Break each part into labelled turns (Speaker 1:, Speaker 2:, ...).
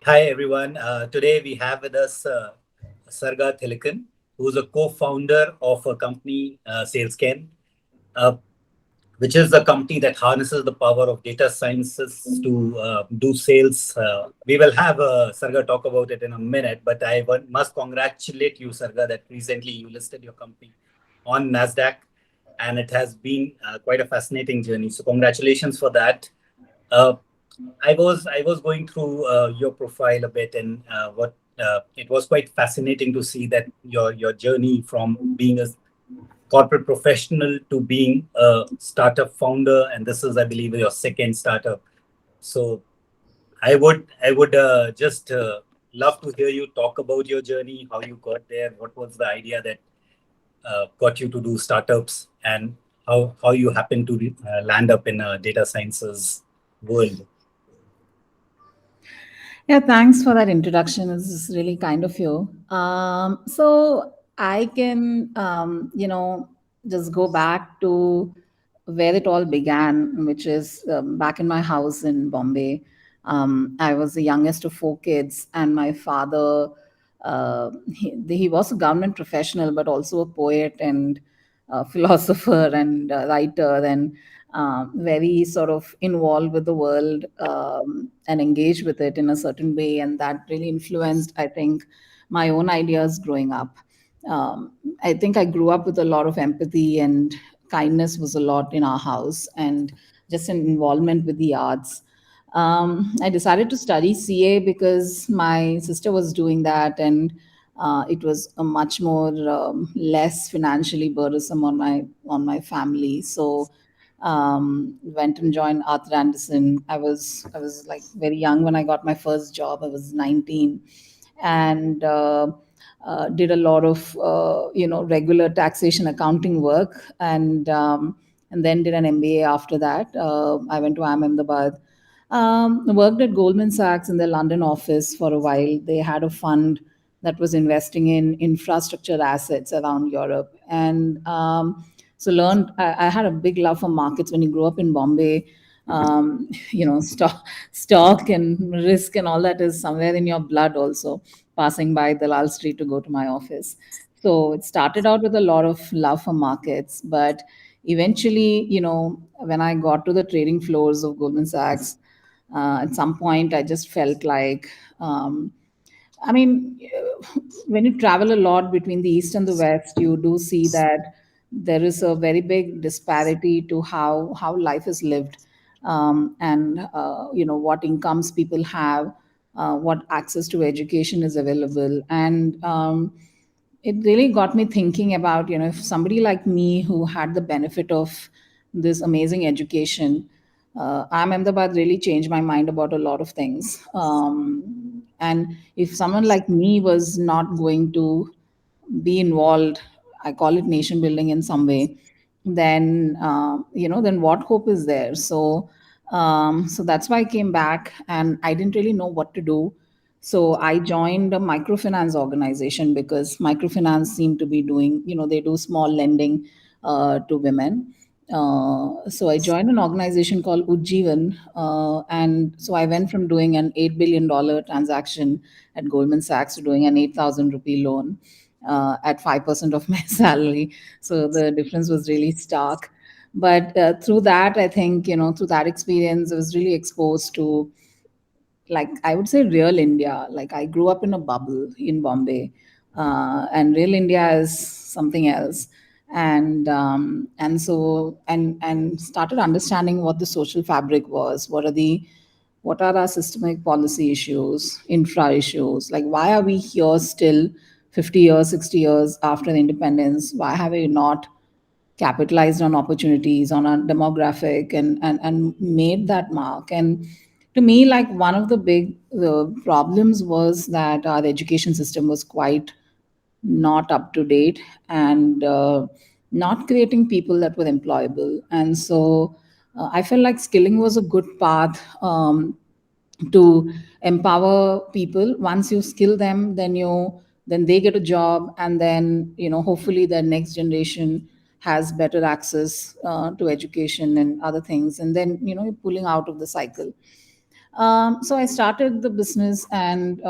Speaker 1: Hi, everyone. Today we have with us Surga Thilakan, who's a co-founder of a company, Salesken, uh, which is a company that harnesses the power of data sciences to do sales. We will have Sarga talk about it in a minute, but must congratulate you, Sarga, that recently you listed your company on NASDAQ, and it has been quite a fascinating journey. So congratulations for that. Uh, I was going through your profile a bit, and what it was quite fascinating to see that your journey from being a corporate professional to being a startup founder, and this is, I believe, your second startup. So I would just love to hear you talk about your journey, how you got there, what was the idea that got you to do startups, and how you happened to land up in a data sciences world.
Speaker 2: Yeah, thanks for that introduction. This is really kind of you. So I can, just go back to where it all began, which is back in my house in Bombay. I was the youngest of four kids, and my father, he was a government professional, but also a poet and philosopher and writer, and very sort of involved with the world and engaged with it in a certain way. And that really influenced, I think, my own ideas growing up. Um, I think I grew up with a lot of empathy, and kindness was a lot in our house, and just an involvement with the arts. I decided to study CA because my sister was doing that, and it was a much more less financially burdensome on my family. So went and joined Arthur Anderson. I was like very young when I got my first job. I was 19, and did a lot of regular taxation accounting work, and then did an MBA after that. I went to Ahmedabad. Worked at Goldman Sachs in their London office for a while. They had a fund that was investing in infrastructure assets around Europe, and so learned. I had a big love for markets when you grew up in Bombay. Stock and risk and all that is somewhere in your blood also, passing by the Lal Street to go to my office. So it started out with a lot of love for markets, but eventually, when I got to the trading floors of Goldman Sachs, at some point I just felt like, I mean, when you travel a lot between the East and the West, you do see that there is a very big disparity to how life is lived, and what incomes people have, what access to education is available, and it really got me thinking about, if somebody like me who had the benefit of this amazing education, Ahmedabad really changed my mind about a lot of things. And if someone like me was not going to be involved, I call it nation building in some way, then then what hope is there? So that's why I came back, and I didn't really know what to do. So I joined a microfinance organization because microfinance seemed to be doing, they do small lending to women. So I joined an organization called Ujjivan, and so I went from doing an $8 billion transaction at Goldman Sachs to doing an 8,000 rupee loan at 5% of my salary. So the difference was really stark. But through that, I think, through that experience, I was really exposed to, like, I would say, real India. Like, I grew up in a bubble in Bombay, and real India is something else. And started understanding what the social fabric was. What are our systemic policy issues, infra issues? Like, why are we here still 50 years, 60 years after the independence? Why have we not capitalized on opportunities, on our demographic, and made that mark? And to me, like, one of the big problems was that our education system was quite not up to date, and not creating people that were employable. And so I felt like skilling was a good path, to empower people. Once you skill them, then they get a job, and then, hopefully the next generation has better access to education and other things, and then, you're pulling out of the cycle. So I started the business, and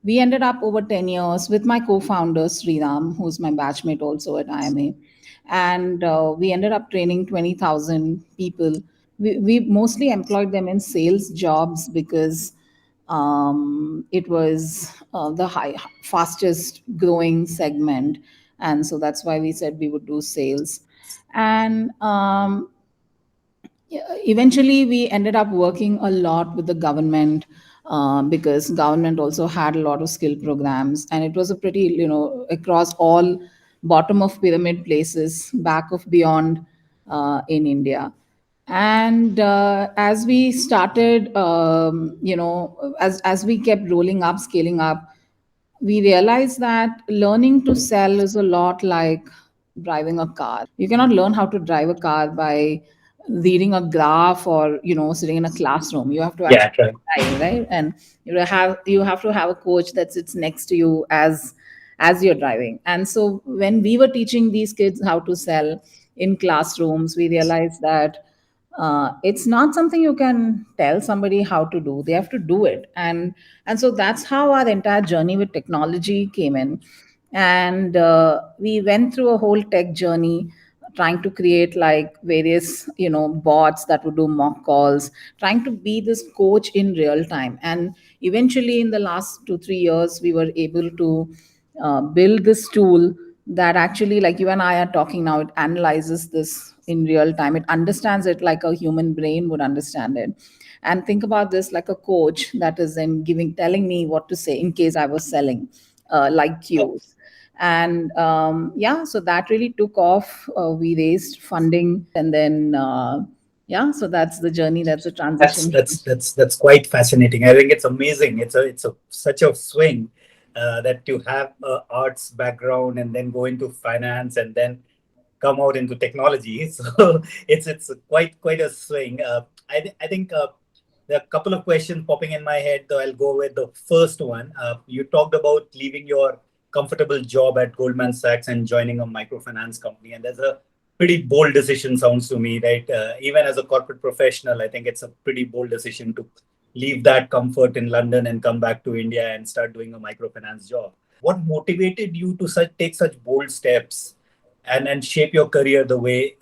Speaker 2: we ended up over 10 years with my co-founder Sriram, who's my batchmate also at IMA, and we ended up training 20,000 people. We mostly employed them in sales jobs because it was the fastest growing segment, and so that's why we said we would do sales. And yeah, eventually we ended up working a lot with the government, because government also had a lot of skill programs, and it was a pretty, across all bottom of pyramid places, back of beyond, in India. And as we started, as we kept rolling up, scaling up, we realized that learning to sell is a lot like driving a car. You cannot learn how to drive a car by reading a graph or sitting in a classroom. You have to
Speaker 1: Yeah,
Speaker 2: actually
Speaker 1: right.
Speaker 2: drive, right? And you have to have a coach that sits next to you as you're driving. And so when we were teaching these kids how to sell in classrooms, we realized that it's not something you can tell somebody how to do. They have to do it. And so that's how our entire journey with technology came in. And we went through a whole tech journey, trying to create like various bots that would do mock calls, trying to be this coach in real time. And eventually in the last 2 3 years we were able to build this tool that actually, like you and I are talking now, it analyzes this in real time. It understands it like a human brain would understand it. And think about this like a coach that is then telling me what to say in case I was selling, like cues. And yeah, so that really took off. We raised funding, and then yeah, so that's the journey. That's the
Speaker 1: That's
Speaker 2: transition.
Speaker 1: that's that's that's quite fascinating. I think it's amazing. It's a such a swing that you have a arts background and then go into finance and then come out into technology. So it's quite a swing. I think there are a couple of questions popping in my head. Though I'll go with the first one. You talked about leaving your comfortable job at Goldman Sachs and joining a microfinance company, and there's a pretty bold decision, sounds to me, right? Even as a corporate professional, I think it's a pretty bold decision to leave that comfort in London and come back to India and start doing a microfinance job. What motivated you to take such bold steps and shape your career the way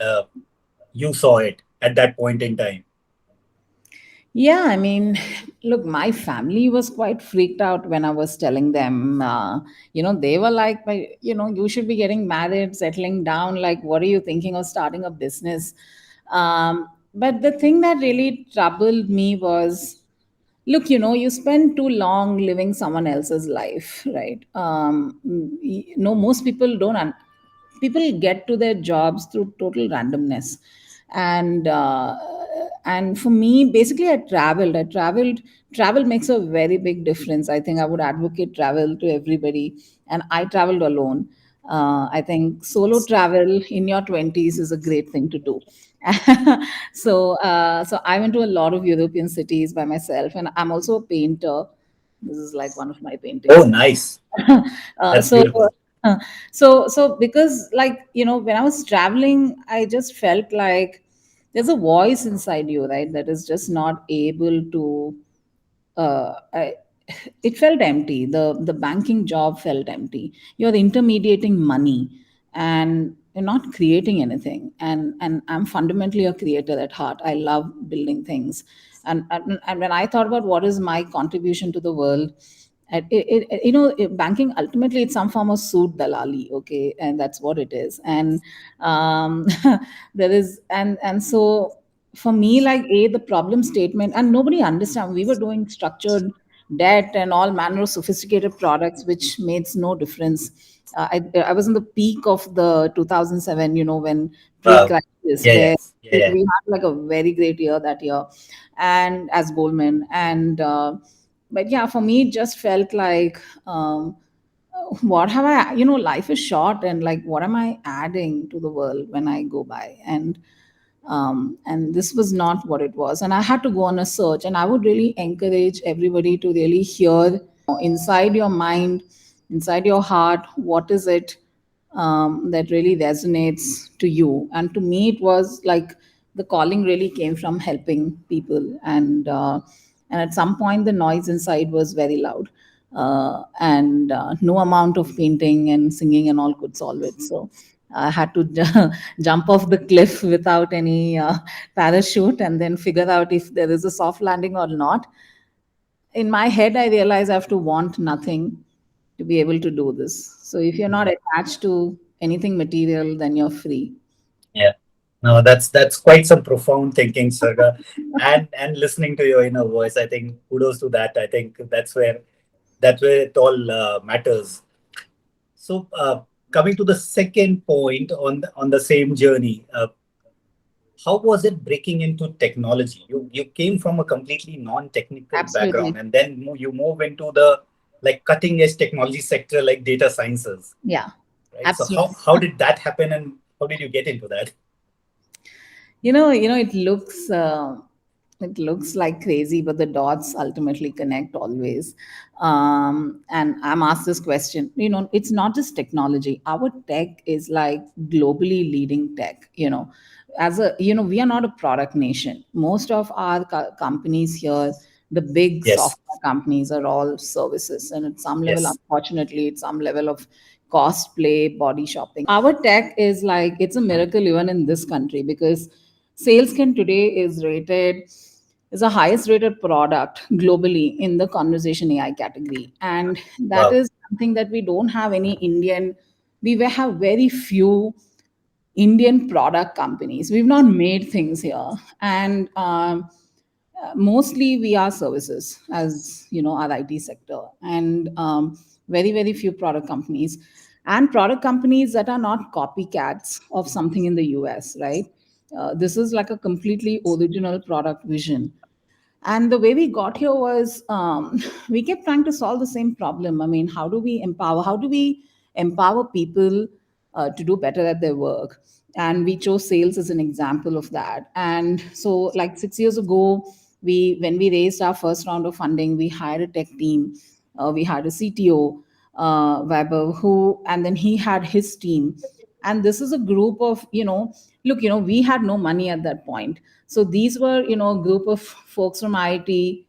Speaker 1: you saw it at that point in time?
Speaker 2: Yeah, I mean, look, my family was quite freaked out when I was telling them. They were like, you should be getting married, settling down. Like, what are you thinking of starting a business?" But the thing that really troubled me was, look, you spend too long living someone else's life, right? Most people don't. People get to their jobs through total randomness. And uh, and for me, basically, I traveled. Travel makes a very big difference. I think I would advocate travel to everybody. And I traveled alone. I think solo travel in your 20s is a great thing to do. So I went to a lot of European cities by myself, and I'm also a painter. This is like one of my
Speaker 1: Oh,
Speaker 2: paintings.
Speaker 1: nice.
Speaker 2: uh,
Speaker 1: That's
Speaker 2: so
Speaker 1: beautiful.
Speaker 2: uh, so because, like, when I was traveling, I just felt like there's a voice inside you, right, that is just not able to I, it felt empty. The banking job felt empty. You're intermediating money, and you're not creating anything. And I'm fundamentally a creator at heart. I love building things. And when I thought about what is my contribution to the world, banking ultimately, it's some form of suit dalali, okay, and that's what it is. And um, there is, and so for me, like, the problem statement, and nobody understand, we were doing structured debt and all manner of sophisticated products which made no difference. I was in the peak of the 2007, when
Speaker 1: Wow.
Speaker 2: pre-crisis,
Speaker 1: Yeah, yeah,
Speaker 2: where
Speaker 1: yeah, yeah.
Speaker 2: we had like a very great year that year, and as Goldman. And but yeah, for me, it just felt like, what have I, life is short, and like, what am I adding to the world when I go by? And this was not what it was, and I had to go on a search. And I would really encourage everybody to really hear inside your mind, inside your heart, what is it that really resonates to you. And to me, it was like the calling really came from helping people. And And at some point, the noise inside was very loud. And no amount of painting and singing and all could solve it. So I had to jump off the cliff without any parachute and then figure out if there is a soft landing or not. In my head, I realize I have to want nothing to be able to do this. So if you're not
Speaker 1: Yeah.
Speaker 2: attached to anything material, then you're free.
Speaker 1: Yeah. No, that's quite some profound thinking, Sarga. And listening to your inner voice, I think kudos to that. I think that's where it all matters. So, coming to the second point on the same journey, how was it breaking into technology? You came from a completely non-technical background,
Speaker 2: Absolutely.
Speaker 1: and then you move into the like cutting edge technology sector like data sciences,
Speaker 2: Yeah,
Speaker 1: right? So
Speaker 2: absolutely.
Speaker 1: how did that happen, and how did you get into that?
Speaker 2: You know, it looks like crazy, but the dots ultimately connect always. And I'm asked this question. You know, it's not just technology. Our tech is like globally leading tech. We are not a product nation. Most of our companies here, the big
Speaker 1: Yes,
Speaker 2: software companies, are all services, and at some level,
Speaker 1: yes,
Speaker 2: unfortunately, at some level of cost play, body shopping. Our tech is like it's a miracle even in this country because Salesken today is the highest rated product globally in the conversation AI category. And that
Speaker 1: wow,
Speaker 2: is something that we don't have any Indian, have very few Indian product companies. We've not made things here. And mostly we are services, as you know, our IT sector, and very, very few product companies. And product companies that are not copycats of something in the US, right? This is like a completely original product vision. And the way we got here was we kept trying to solve the same problem. I mean, how do we empower people to do better at their work? And we chose sales as an example of that. And so like 6 years ago, when we raised our first round of funding, we hired a tech team. We had a CTO, Weber, who, and then he had his team. And this is a group of, look, we had no money at that point. So these were, a group of folks from IIT,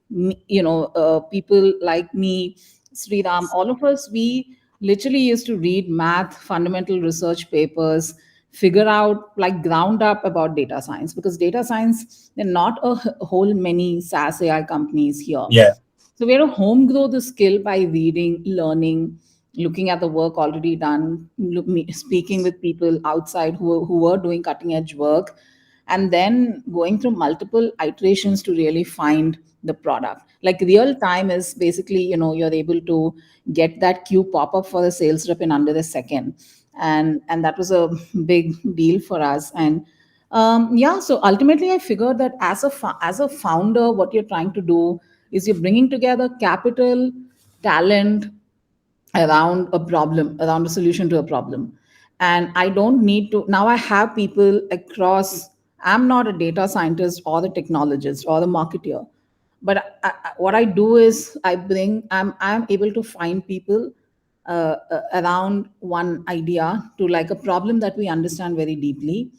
Speaker 2: people like me, Sriram, all of us, we literally used to read math, fundamental research papers, figure out like ground up about data science, because data science, there are not a whole many SaaS AI companies here.
Speaker 1: yeah,
Speaker 2: So we had to home grow the skill by reading, learning, looking at the work already done, speaking with people outside who were doing cutting edge work, and then going through multiple iterations to really find the product. Like real time is basically, you're able to get that queue pop up for the sales rep in under a second. And that was a big deal for us. And yeah, so ultimately I figured that as a founder, what you're trying to do is you're bringing together capital, talent, around a solution to a problem. And I don't need to, now I have people across. I'm not a data scientist or the technologist or the marketer, but what I do is I'm able to find people around one idea to like a problem that we understand very deeply,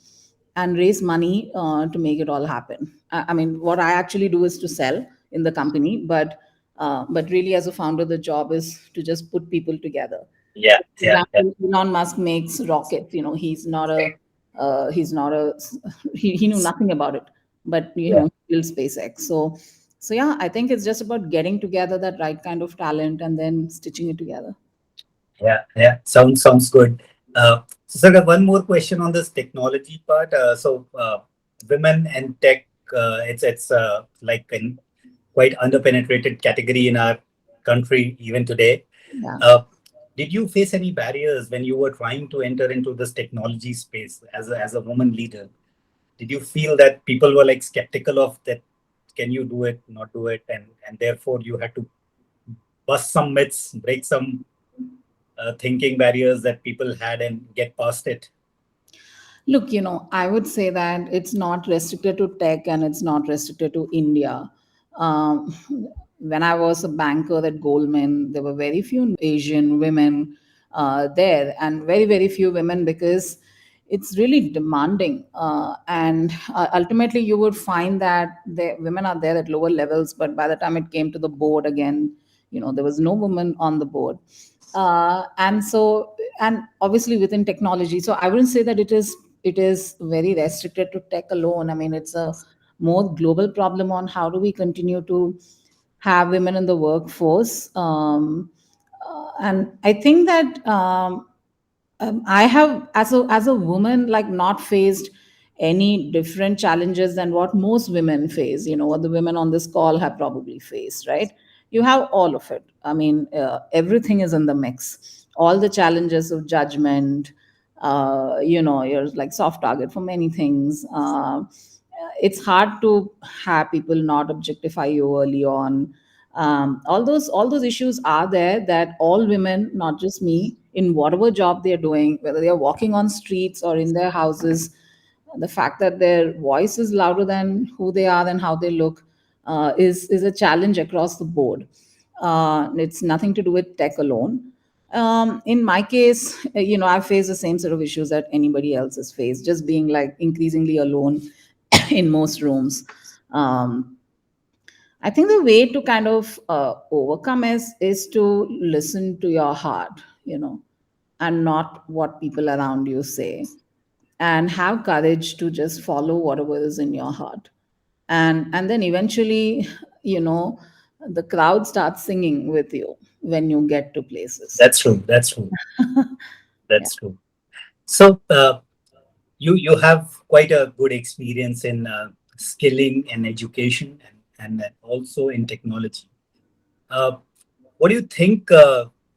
Speaker 2: and raise money to make it all happen. I mean, what I actually do is to sell in the company, but really, as a founder, the job is to just put people together.
Speaker 1: yeah,
Speaker 2: For
Speaker 1: yeah, yeah,
Speaker 2: example, Elon Musk makes rockets. He's not a he knew nothing about it, but
Speaker 1: yeah.
Speaker 2: he built SpaceX. So yeah, I think it's just about getting together that right kind of talent and then stitching it together.
Speaker 1: Yeah, yeah. Sounds good. So, sir, one more question on this technology part. Women and tech, it's like a quite underpenetrated category in our country even today.
Speaker 2: Yeah.
Speaker 1: Uh, did you face any barriers when you were trying to enter into this technology space as a woman leader? Did you feel that people were like skeptical of that? Can you do it, not do it, and therefore you had to bust some myths, break some thinking barriers that people had and get past it.
Speaker 2: Look, I would say that it's not restricted to tech and it's not restricted to India. Um, when I was a banker at Goldman, there were very few Asian women there, and very, very few women because it's really demanding, and ultimately you would find that the women are there at lower levels, but by the time it came to the board again, there was no woman on the board. And obviously within technology, so I wouldn't say that it is very restricted to tech alone. I mean, it's a more global problem on how do we continue to have women in the workforce. And I think that I have, as a woman, like not faced any different challenges than what most women face. What the women on this call have probably faced, right? You have all of it. I mean, everything is in the mix. All the challenges of judgment. You're like soft target for many things. It's hard to have people not objectify you early on. All those issues are there, that all women, not just me, in whatever job they're doing, whether they're walking on streets or in their houses, the fact that their voice is louder than who they are and how they look, is a challenge across the board. It's nothing to do with tech alone. In my case, I face the same sort of issues that anybody else has faced, just being like increasingly alone in most rooms. um, I think the way to kind of overcome is to listen to your heart, and not what people around you say, and have courage to just follow whatever is in your heart, and then eventually, you know, the crowd starts singing with you when you get to places.
Speaker 1: That's true. That's true.
Speaker 2: Yeah.
Speaker 1: That's true. So you have quite a good experience in skilling and education, and also in technology. Uh, what do you think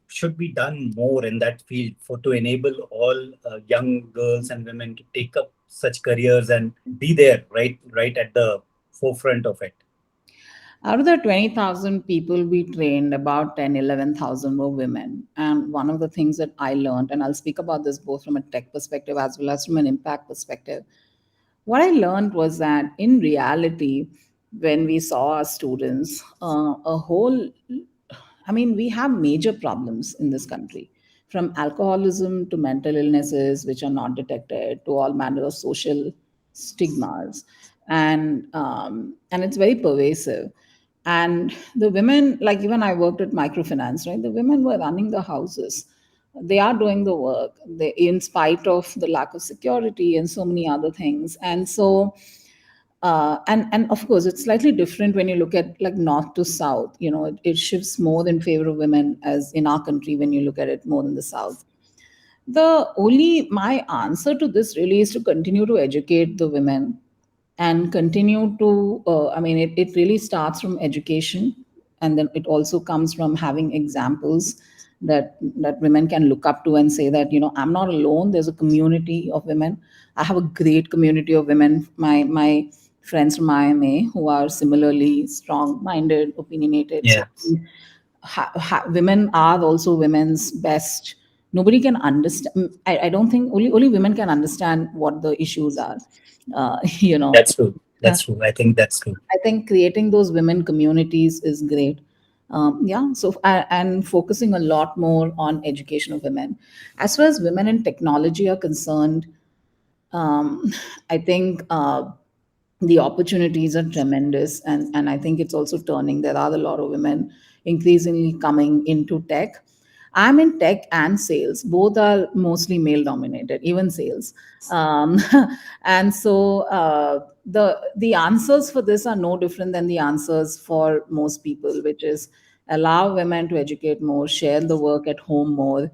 Speaker 1: should be done more in that field for to enable all young girls and women to take up such careers and be there, right at the forefront of it?
Speaker 2: Out of the 20,000 people we trained, about 10, 11,000 were women. And one of the things that I learned, and I'll speak about this both from a tech perspective as well as from an impact perspective, what I learned was that in reality, when we saw our students, I mean, we have major problems in this country, from alcoholism to mental illnesses, which are not detected, to all manner of social stigmas, and it's very pervasive. And the women, like even I worked at microfinance, right? The women were running the houses. They are doing the work, in spite of the lack of security and so many other things. And so and of course it's slightly different when you look at like north to south. It shifts more in favor of women, as in our country when you look at it more in the south. The only my answer to this really is to continue to educate the women, and continue to I mean, it really starts from education, and then it also comes from having examples that women can look up to and say that, I'm not alone. There's a community of women. I have a great community of women, my friends from IMA, who are similarly strong minded, opinionated. So
Speaker 1: Yeah,
Speaker 2: women are also women's best. Nobody can understand. I don't think only women can understand what the issues are. You know,
Speaker 1: that's true.
Speaker 2: uh,
Speaker 1: That's true. I think that's true.
Speaker 2: I think creating those women communities is great. Yeah. So and focusing a lot more on education of women, as far as women in technology are concerned. um, I think the opportunities are tremendous, and I think it's also turning. There are a lot of women increasingly coming into tech. I'm in tech and sales. Both are mostly male dominated, even sales. Um, and so the answers for this are no different than the answers for most people, which is allow women to educate more, share the work at home more,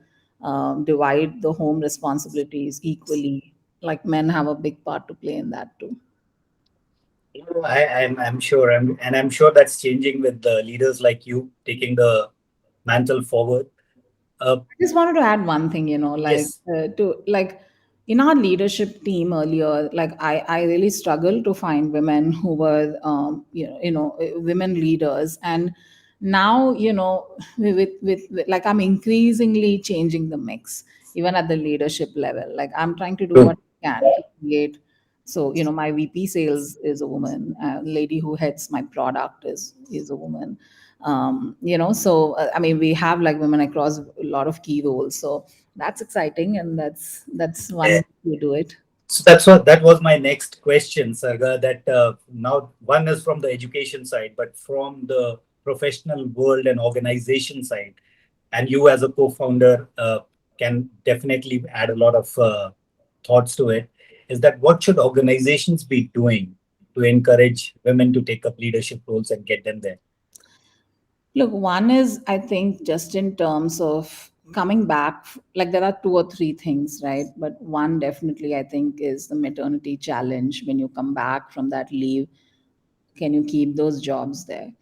Speaker 2: divide the home responsibilities equally. Like men have a big part to play in that too.
Speaker 1: I'm sure, and I'm sure that's changing with the leaders like you taking the mantle forward. Uh,
Speaker 2: I just wanted to add one thing,
Speaker 1: yes,
Speaker 2: to like in our leadership team earlier, like I really struggled to find women who were, women leaders. And now, with like I'm increasingly changing the mix, even at the leadership level. Like I'm trying to do
Speaker 1: true.
Speaker 2: what I can to create So, my VP sales is a woman. Lady who heads my product is a woman. So I mean, we have like women across a lot of key roles. So that's exciting, and that's one
Speaker 1: Yeah.
Speaker 2: way we do it.
Speaker 1: So that was my next question, Sarga. That now one is from the education side, but from the professional world and organization side, and you as a co-founder can definitely add a lot of thoughts to it. Is that what should organizations be doing to encourage women to take up leadership roles and get them there?
Speaker 2: Look, one is, I think, just in terms of coming back, like there are two or three things, right? But one definitely, I think, is the maternity challenge. When you come back from that leave, can you keep those jobs there,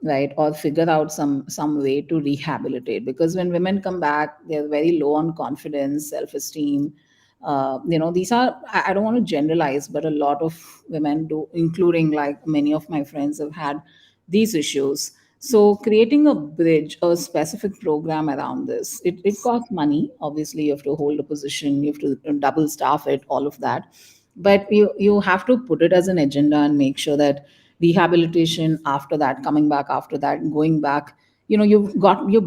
Speaker 2: right? Or figure out some way to rehabilitate, because when women come back, they're very low on confidence, self-esteem. These are, I don't want to generalize, but a lot of women do, including like many of my friends have had these issues. So creating a bridge, a specific program around this, it costs money. Obviously, you have to hold a position, you have to double staff it, all of that. But you have to put it as an agenda and make sure that rehabilitation after that, coming back after that, going back, you've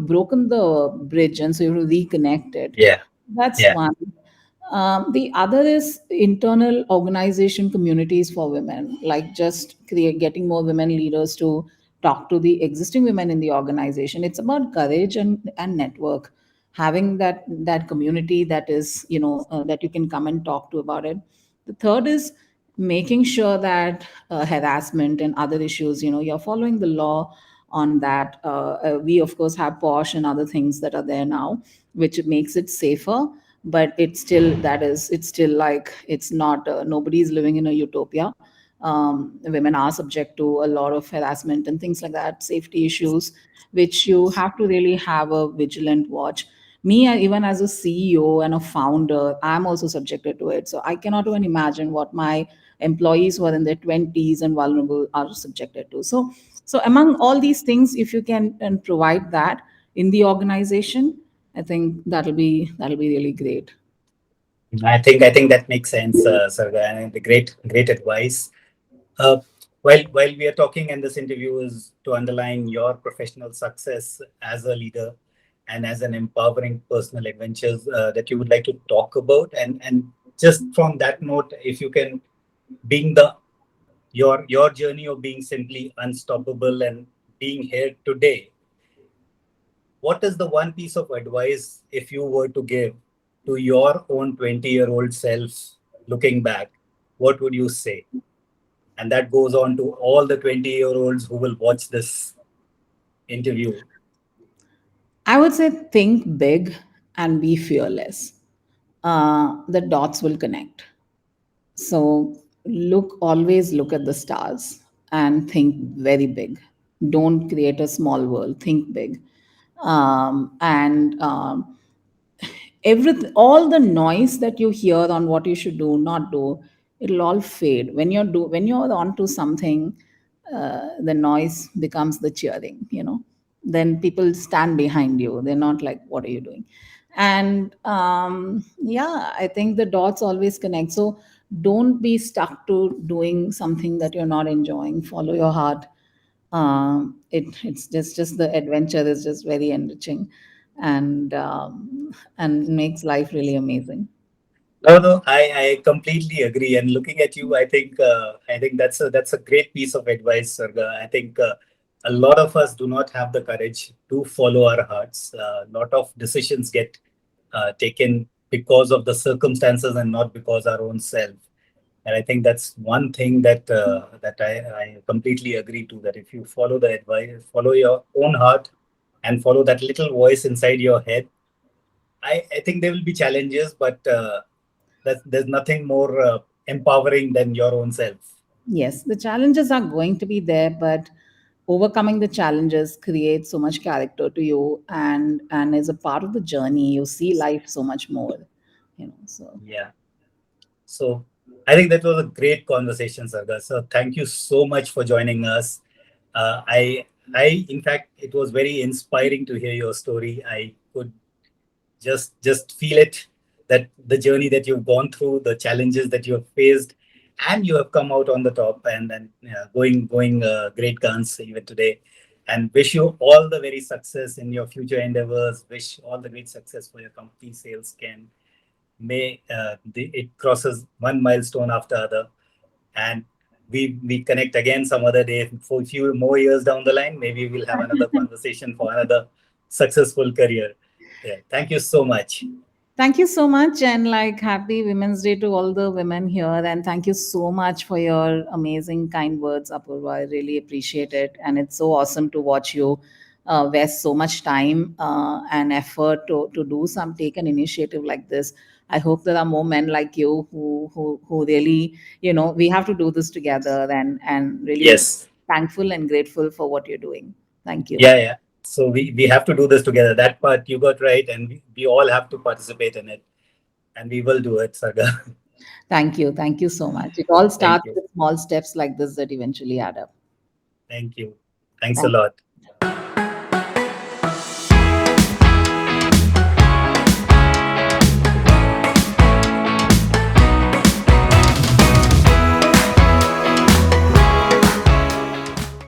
Speaker 2: broken the bridge, and so you have to reconnect it.
Speaker 1: Yeah,
Speaker 2: That's
Speaker 1: yeah,
Speaker 2: one. The other is internal organization communities for women, like just getting more women leaders to talk to the existing women in the organization. It's about courage and network, having that community that is, that you can come and talk to about it. The third is making sure that harassment and other issues, you're following the law on that. We of course have posh and other things that are there now, which makes it safer, but it's still like, it's not, nobody's living in a utopia. Women are subject to a lot of harassment and things like that, safety issues, which you have to really have a vigilant watch. Me, even as a CEO and a founder, I'm also subjected to it. So I cannot even imagine what my employees who are in their 20s and vulnerable are subjected to. So among all these things, if you can and provide that in the organization, I think that'll be really great.
Speaker 1: I think that makes sense, Sarga, and the great advice. Uh, while we are talking, and this interview is to underline your professional success as a leader and as an empowering personal adventures that you would like to talk about, and just from that note, if you can, being the your journey of being simply unstoppable and being here today, what is the one piece of advice if you were to give to your own 20-year-old self looking back? What would you say? And that goes on to all the 20-year-olds who will watch this interview.
Speaker 2: I would say think big and be fearless. The dots will connect. So always look at the stars and think very big. Don't create a small world. Think big. And everything, all the noise that you hear on what you should do, not do, it'll all fade when when you're onto something. The noise becomes the cheering, then people stand behind you, they're not like, what are you doing? And yeah, I think the dots always connect. So don't be stuck to doing something that you're not enjoying. Follow your heart. It's just the adventure is just very enriching, and makes life really amazing.
Speaker 1: No, no, I completely agree. And looking at you, I think that's a great piece of advice, Sarga. I think a lot of us do not have the courage to follow our hearts. A lot of decisions get taken because of the circumstances and not because our own self. And I think that's one thing that I completely agree to. That if you follow the advice, follow your own heart, and follow that little voice inside your head, I think there will be challenges, but there's nothing more empowering than your own self.
Speaker 2: Yes, the challenges are going to be there, but overcoming the challenges creates so much character to you, and is a part of the journey. You see life so much more, so
Speaker 1: Yeah. So I think that was a great conversation, Sarga. So thank you so much for joining us. Uh, I, in fact, it was very inspiring to hear your story. I could just feel it, that the journey that you've gone through, the challenges that you have faced, and you have come out on the top, and going great guns even today. And wish you all the very success in your future endeavors. Wish all the great success for your company, Salesken. May it crosses one milestone after other, and we connect again some other day for a few more years down the line. Maybe we'll have another conversation for another successful career. Yeah, thank you so much.
Speaker 2: Thank you so much, and like happy Women's Day to all the women here. And thank you so much for your amazing, kind words, Apurva. I really appreciate it, and it's so awesome to watch you waste so much time and effort to do some take an initiative like this. I hope there are more men like you who really, we have to do this together, and really
Speaker 1: Yes.
Speaker 2: thankful and grateful for what you're doing. Thank you.
Speaker 1: Yeah, yeah. So we have to do this together. That part you got right, and we all have to participate in it, and we will do it, Saga.
Speaker 2: Thank you. Thank you so much. It all
Speaker 1: Thank
Speaker 2: starts
Speaker 1: you.
Speaker 2: with small steps like this that eventually add up.
Speaker 1: Thank you. Thanks a
Speaker 2: Thank
Speaker 1: lot.